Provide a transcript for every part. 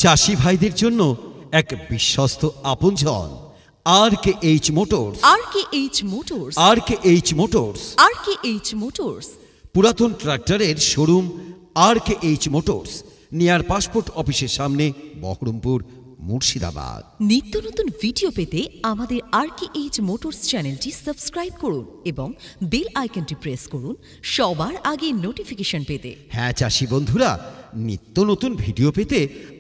চাষি ভাইদের জন্য এক বিশ্বস্ত আপনজন RKH motors. RKH motors. RKH motors. RKH motors. পুরাতন ট্রাক্টরের showroom RKH motors, near passport অফিসের সামনে, বহরমপুর, মুর্শিদাবাদ। নিত্য নতুন ভিডিও পেতে আমাদের RKH মোটরস চ্যানেলটি সাবস্ক্রাইব করুন এবং বেল আইকনটি প্রেস করুন সবার আগে নোটিফিকেশন পেতে। হ্যাঁ চাষি বন্ধুরা, নিত্য নতুন ভিডিও পেতে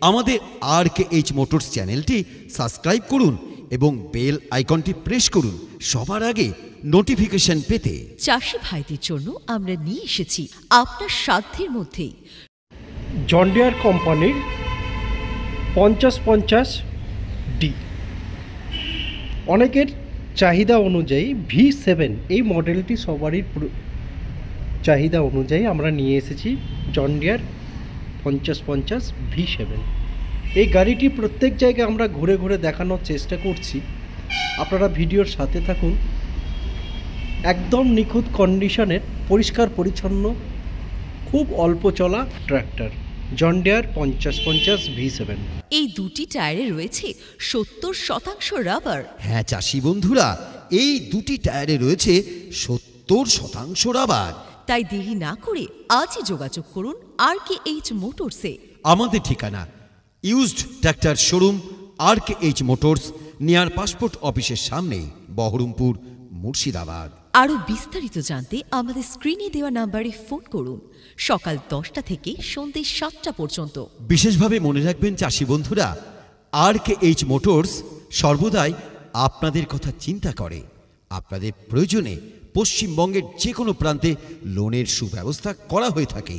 আমাদের RKH মোটরস চ্যানেলটি সাবস্ক্রাইব করুন এবং বেল আইকনটি প্রেস করুন সবার আগে নোটিফিকেশন পেতে। চাষি ভাইদের জন্য আমরা নিয়ে এসেছি আপনার সাধ্যের মধ্যেই জন ডিয়ার কোম্পানির 5050D। অনেকের চাহিদা অনুযায়ী V7 এই মডেলটি সবারই চাহিদা অনুযায়ী আমরা নিয়ে এসেছি জন ডিয়ার 5050 V7। এই গাড়িটি প্রত্যেক জায়গায় আমরা ঘুরে ঘুরে দেখানোর চেষ্টা করছি, আপনারা ভিডিওর সাথে থাকুন। একদম নিখুঁত কন্ডিশনের, পরিষ্কার পরিচ্ছন্ন, খুব অল্প চলা ট্র্যাক্টর জন ডিয়ার 5050 V7। এই দুটি টায়ারে রয়েছে 70% রাবার। হ্যাঁ চাষি বন্ধুরা, এই দুটি টায়ারে রয়েছে 70% রাবার। তাই দেরি না করে আজই যোগাযোগ করুন RKH মোটরসে। আমাদের ঠিকানা used tractor showroom RKH motors, near passport অফিসের সামনে, বহরমপুর, মুর্শিদাবাদ। আরও বিস্তারিত জানতে আমাদের স্ক্রিনে দেওয়া নাম্বারে ফোন করুন সকাল 10টা থেকে সন্ধ্যে 7টা পর্যন্ত। বিশেষভাবে মনে রাখবেন চাষি বন্ধুরা, RKH মোটরস সর্বদাই আপনাদের কথা চিন্তা করে। আপনাদের প্রয়োজনে পশ্চিমবঙ্গের যে কোনো প্রান্তে লোনের সুব্যবস্থা করা হয়ে থাকে।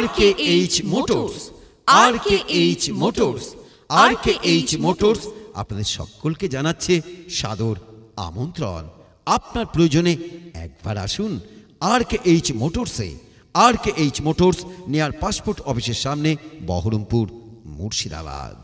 RKH motors, RKH motors, RKH motors আপনাদের সকলকে জানাচ্ছে সাদর আমন্ত্রণ। আপনার প্রয়োজনে একবার আসুন RKH মোটরসে। RKH motors, near passport অফিসের সামনে, বহরমপুর, মুর্শিদাবাদ।